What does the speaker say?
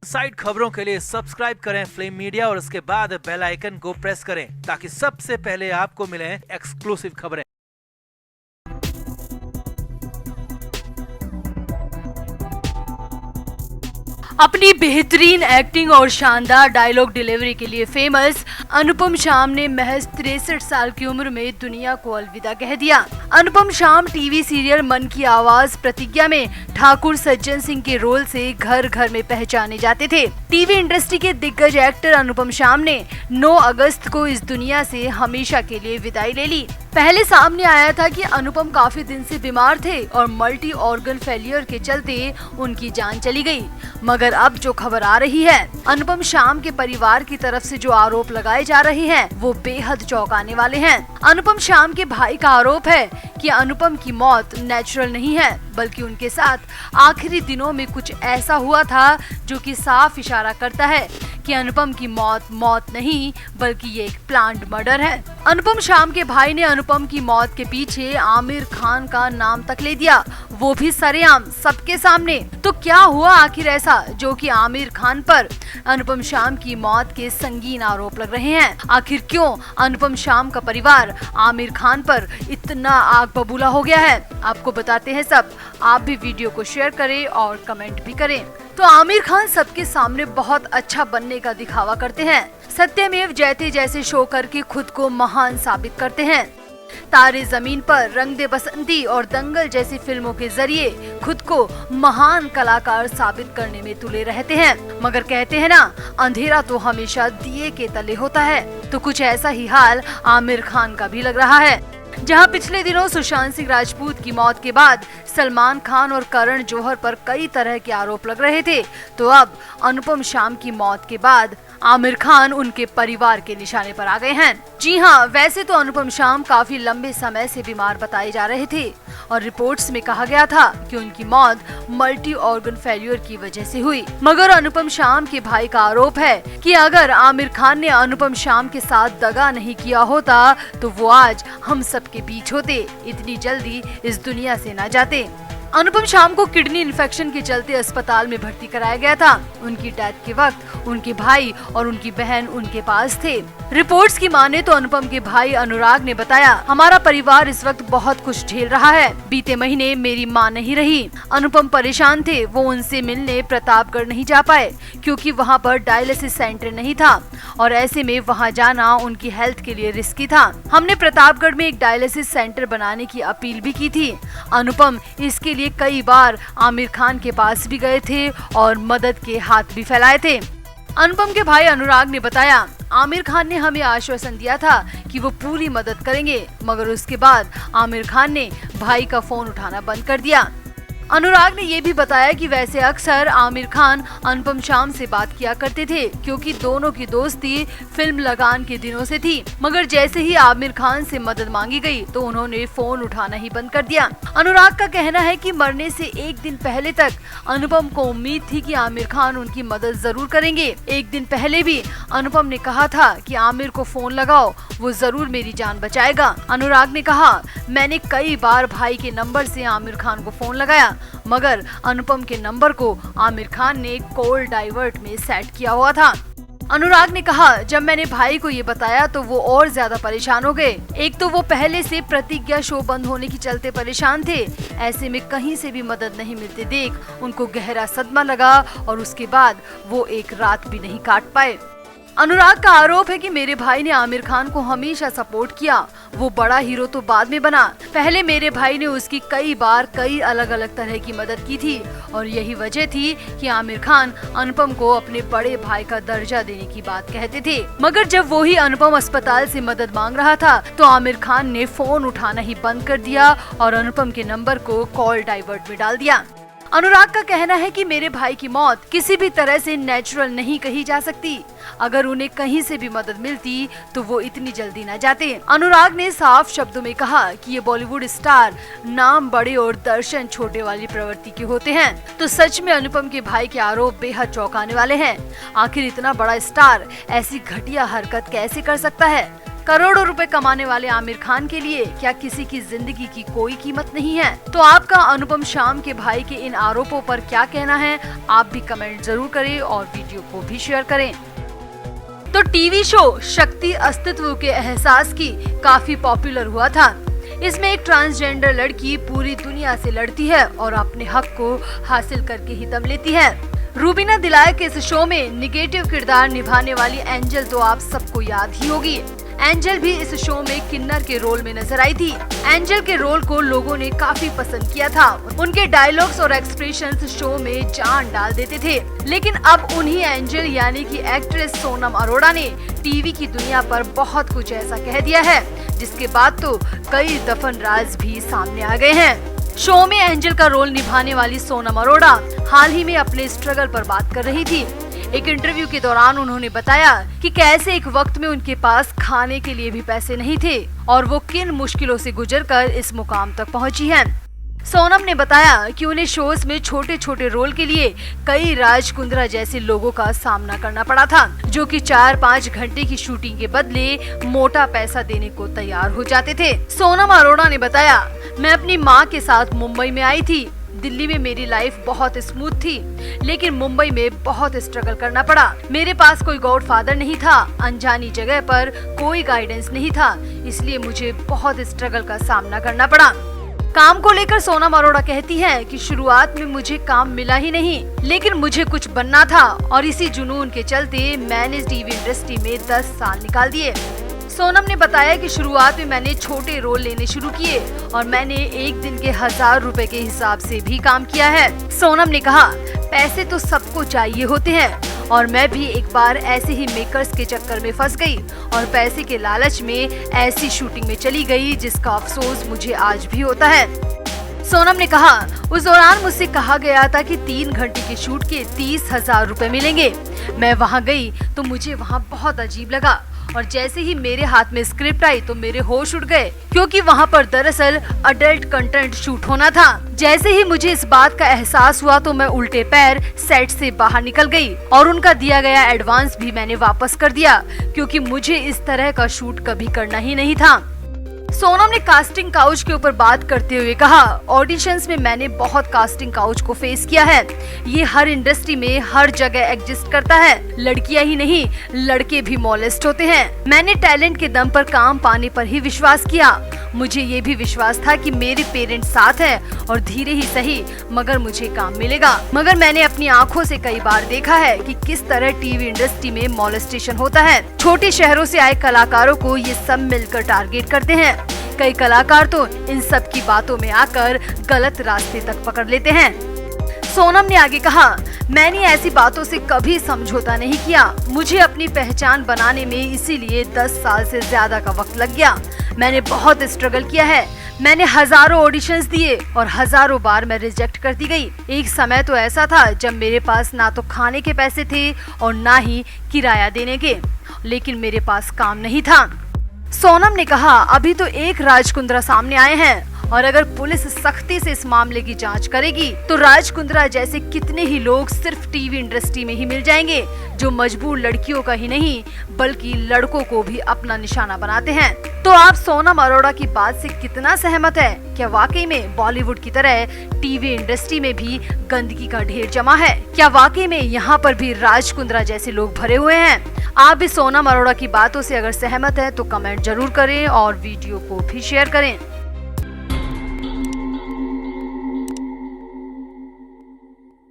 Side खबरों के लिए सब्सक्राइब करें फ्लेम मीडिया और उसके बाद बेल आइकन को प्रेस करें ताकि सबसे पहले आपको मिले एक्सक्लूसिव खबरें। अपनी बेहतरीन एक्टिंग और शानदार डायलॉग डिलीवरी के लिए फेमस अनुपम शाम ने महज 63 साल की उम्र में दुनिया को अलविदा कह दिया। अनुपम शाम टीवी सीरियल मन की आवाज प्रतिज्ञा में ठाकुर सज्जन सिंह के रोल से घर घर में पहचाने जाते थे। टीवी इंडस्ट्री के दिग्गज एक्टर अनुपम शाम ने 9 अगस्त को इस दुनिया से हमेशा के लिए विदाई ले ली। पहले सामने आया था कि अनुपम काफी दिन से बीमार थे और मल्टी ऑर्गन फेलियर के चलते उनकी जान चली गई। मगर अब जो खबर आ रही है, अनुपम शाम के परिवार की तरफ से जो आरोप लगाए जा रहे हैं वो बेहद चौंकाने वाले हैं। अनुपम शाम के भाई का आरोप है कि अनुपम की मौत नेचुरल नहीं है, बल्कि उनके साथ आखिरी दिनों में कुछ ऐसा हुआ था जो कि साफ इशारा करता है कि अनुपम की मौत नहीं बल्कि ये एक प्लान्ड मर्डर है। अनुपम शाम के भाई ने अनुपम की मौत के पीछे आमिर खान का नाम तक ले दिया, वो भी सरेआम सबके सामने। तो क्या हुआ आखिर ऐसा जो कि आमिर खान पर अनुपम शाम की मौत के संगीन आरोप लग रहे हैं? आखिर क्यों अनुपम शाम का परिवार आमिर खान पर इतना आग बबूला हो गया है? आपको बताते हैं सब। आप भी वीडियो को शेयर करें और कमेंट भी करें। तो आमिर खान सबके सामने बहुत अच्छा बनने का दिखावा करते हैं। सत्यमेव जयते जैसे शो करके खुद को महान साबित करते हैं। तारे जमीन पर, रंग दे बसंती और दंगल जैसी फिल्मों के जरिए खुद को महान कलाकार साबित करने में तुले रहते हैं। मगर कहते हैं ना, अंधेरा तो हमेशा दिए के तले होता है। तो कुछ ऐसा ही हाल आमिर खान का भी लग रहा है। जहां पिछले दिनों सुशांत सिंह राजपूत की मौत के बाद सलमान खान और करण जौहर पर कई तरह के आरोप लग रहे थे, तो अब अनुपम शाम की मौत के बाद आमिर खान उनके परिवार के निशाने पर आ गए हैं। जी हाँ, वैसे तो अनुपम शाम काफी लंबे समय से बीमार बताए जा रहे थे और रिपोर्ट्स में कहा गया था कि उनकी मौत मल्टी ऑर्गन फेल्यूर की वजह से हुई। मगर अनुपम शाम के भाई का आरोप है कि अगर आमिर खान ने अनुपम शाम के साथ दगा नहीं किया होता तो वो आज हम सब के बीच होते, इतनी जल्दी इस दुनिया से न जाते। अनुपम शाम को किडनी इन्फेक्शन के चलते अस्पताल में भर्ती कराया गया था। उनकी डेथ के वक्त उनके भाई और उनकी बहन उनके पास थे। रिपोर्ट्स की माने तो अनुपम के भाई अनुराग ने बताया, हमारा परिवार इस वक्त बहुत कुछ झेल रहा है। बीते महीने मेरी मां नहीं रही। अनुपम परेशान थे। वो उनसे मिलने प्रतापगढ़ नहीं जा पाए क्योंकि वहां पर डायलिसिस सेंटर नहीं था और ऐसे में वहां जाना उनकी हेल्थ के लिए रिस्की था। हमने प्रतापगढ़ में एक डायलिसिस सेंटर बनाने की अपील भी की थी। अनुपम इसके लिए कई बार आमिर खान के पास भी गए थे और मदद के हाथ भी फैलाए थे। अनुपम के भाई अनुराग ने बताया, आमिर खान ने हमें आश्वासन दिया था कि वो पूरी मदद करेंगे, मगर उसके बाद आमिर खान ने भाई का फोन उठाना बंद कर दिया। अनुराग ने ये भी बताया कि वैसे अक्सर आमिर खान अनुपम शाम से बात किया करते थे क्योंकि दोनों की दोस्ती फिल्म लगान के दिनों से थी। मगर जैसे ही आमिर खान से मदद मांगी गई तो उन्होंने फोन उठाना ही बंद कर दिया। अनुराग का कहना है कि मरने से एक दिन पहले तक अनुपम को उम्मीद थी कि आमिर खान उनकी मदद जरूर करेंगे। एक दिन पहले भी अनुपम ने कहा था कि आमिर को फोन लगाओ, वो जरूर मेरी जान बचाएगा। अनुराग ने कहा, मैंने कई बार भाई के नंबर से आमिर खान को फोन लगाया मगर अनुपम के नंबर को आमिर खान ने कॉल डाइवर्ट में सेट किया हुआ था। अनुराग ने कहा, जब मैंने भाई को ये बताया तो वो और ज्यादा परेशान हो गए। एक तो वो पहले से प्रतिज्ञा शो बंद होने के चलते परेशान थे। ऐसे में कहीं से भी मदद नहीं मिलते देख उनको गहरा सदमा लगा और उसके बाद वो एक रात भी नहीं काट पाए। अनुराग का आरोप है कि मेरे भाई ने आमिर खान को हमेशा सपोर्ट किया। वो बड़ा हीरो तो बाद में बना, पहले मेरे भाई ने उसकी कई बार कई अलग अलग तरह की मदद की थी और यही वजह थी कि आमिर खान अनुपम को अपने बड़े भाई का दर्जा देने की बात कहते थे। मगर जब वो ही अनुपम अस्पताल से मदद मांग रहा था तो आमिर खान ने फोन उठाना ही बंद कर दिया और अनुपम के नंबर को कॉल डाइवर्ट में डाल दिया। अनुराग का कहना है कि मेरे भाई की मौत किसी भी तरह से नेचुरल नहीं कही जा सकती। अगर उन्हें कहीं से भी मदद मिलती तो वो इतनी जल्दी न जाते। अनुराग ने साफ शब्दों में कहा कि ये बॉलीवुड स्टार नाम बड़े और दर्शन छोटे वाली प्रवृत्ति के होते हैं। तो सच में अनुपम के भाई के आरोप बेहद चौंकाने वाले हैं। आखिर इतना बड़ा स्टार ऐसी घटिया हरकत कैसे कर सकता है? करोड़ों रुपए कमाने वाले आमिर खान के लिए क्या किसी की जिंदगी की कोई कीमत नहीं है? तो आपका अनुपम शाम के भाई के इन आरोपों पर क्या कहना है? आप भी कमेंट जरूर करें और वीडियो को भी शेयर करें। तो टीवी शो शक्ति अस्तित्व के एहसास की काफी पॉपुलर हुआ था। इसमें एक ट्रांसजेंडर लड़की पूरी दुनिया से लड़ती है और अपने हक को हासिल करके ही दम लेती है। रूबीना दिलायक के इस शो में निगेटिव किरदार निभाने वाली एंजल तो आप सबको याद ही होगी। एंजल भी इस शो में किन्नर के रोल में नजर आई थी। एंजल के रोल को लोगों ने काफी पसंद किया था। उनके डायलॉग्स और एक्सप्रेशंस शो में जान डाल देते थे। लेकिन अब उन्हीं एंजल यानी कि एक्ट्रेस सोनम अरोड़ा ने टीवी की दुनिया पर बहुत कुछ ऐसा कह दिया है, जिसके बाद तो कई दफन राज भी सामने आ गए हैं। शो में एंजल का रोल निभाने वाली सोनम अरोड़ा हाल ही में अपने स्ट्रगल पर बात कर रही थी। एक इंटरव्यू के दौरान उन्होंने बताया कि कैसे एक वक्त में उनके पास खाने के लिए भी पैसे नहीं थे और वो किन मुश्किलों से गुजरकर इस मुकाम तक पहुंची हैं। सोनम ने बताया कि उन्हें शोज में छोटे छोटे रोल के लिए कई राज कुंद्रा जैसे लोगों का सामना करना पड़ा था, जो कि 4-5 घंटे की शूटिंग के बदले मोटा पैसा देने को तैयार हो जाते थे। सोनम अरोड़ा ने बताया, मैं अपनी माँ के साथ मुंबई में आई थी। दिल्ली में मेरी लाइफ बहुत स्मूथ थी, लेकिन मुंबई में बहुत स्ट्रगल करना पड़ा। मेरे पास कोई गॉडफादर नहीं था, अनजानी जगह पर कोई गाइडेंस नहीं था, इसलिए मुझे बहुत स्ट्रगल का सामना करना पड़ा। काम को लेकर सोनम अरोड़ा कहती है कि शुरुआत में मुझे काम मिला ही नहीं, लेकिन मुझे कुछ बनना था और इसी जुनून के चलते मैंने टीवी इंडस्ट्री में 10 साल निकाल दिए। सोनम ने बताया कि शुरुआत में मैंने छोटे रोल लेने शुरू किए और मैंने एक दिन के 1000 रुपए के हिसाब से भी काम किया है। सोनम ने कहा, पैसे तो सबको चाहिए होते हैं और मैं भी एक बार ऐसे ही मेकर्स के चक्कर में फंस गई और पैसे के लालच में ऐसी शूटिंग में चली गई जिसका अफसोस मुझे आज भी होता है। सोनम ने कहा, उस दौरान मुझसे कहा गया था कि 3 घंटे के शूट के 30,000 रुपए मिलेंगे। मैं वहाँ गई तो मुझे वहाँ बहुत अजीब लगा और जैसे ही मेरे हाथ में स्क्रिप्ट आई तो मेरे होश उड़ गए, क्योंकि वहाँ पर दरअसल अडल्ट कंटेंट शूट होना था। जैसे ही मुझे इस बात का एहसास हुआ तो मैं उल्टे पैर सेट से बाहर निकल गई और उनका दिया गया एडवांस भी मैंने वापस कर दिया, क्योंकि मुझे इस तरह का शूट कभी करना ही नहीं था। सोनम ने कास्टिंग काउच के ऊपर बात करते हुए कहा, ऑडिशंस में मैंने बहुत कास्टिंग काउच को फेस किया है। ये हर इंडस्ट्री में हर जगह एग्जिस्ट करता है। लड़कियां ही नहीं, लड़के भी मॉलेस्ट होते हैं। मैंने टैलेंट के दम पर काम पाने पर ही विश्वास किया। मुझे ये भी विश्वास था कि मेरे पेरेंट्स साथ हैं और धीरे ही सही मगर मुझे काम मिलेगा। मगर मैंने अपनी आंखों से कई बार देखा है कि किस तरह टीवी इंडस्ट्री में मॉलेस्टेशन होता है। छोटे शहरों से आए कलाकारों को ये सब मिलकर टारगेट करते हैं। कई कलाकार तो इन सब की बातों में आकर गलत रास्ते तक पकड़ लेते हैं। सोनम ने आगे कहा, मैंने ऐसी बातों से कभी समझौता नहीं किया। मुझे अपनी पहचान बनाने में इसीलिए 10 साल से ज्यादा का वक्त लग गया। मैंने बहुत स्ट्रगल किया है। मैंने हजारों ऑडिशंस दिए और हजारों बार मैं रिजेक्ट करती गई। एक समय तो ऐसा था जब मेरे पास ना तो खाने के पैसे थे और ना ही किराया देने के, लेकिन मेरे पास काम नहीं था। सोनम ने कहा, अभी तो एक राज कुंद्रा सामने आए हैं और अगर पुलिस सख्ती से इस मामले की जांच करेगी तो राज कुंद्रा जैसे कितने ही लोग सिर्फ टीवी इंडस्ट्री में ही मिल जाएंगे, जो मजबूर लड़कियों का ही नहीं बल्कि लड़कों को भी अपना निशाना बनाते हैं। तो आप सोनम अरोड़ा की बात से कितना सहमत है? क्या वाकई में बॉलीवुड की तरह टीवी इंडस्ट्री में भी गंदगी का ढेर जमा है? क्या वाकई में यहाँ पर भी राज कुंद्रा जैसे लोग भरे हुए हैं? आप भी सोनम अरोड़ा की बातों से अगर सहमत हैं तो कमेंट जरूर करें और वीडियो को भी शेयर करें।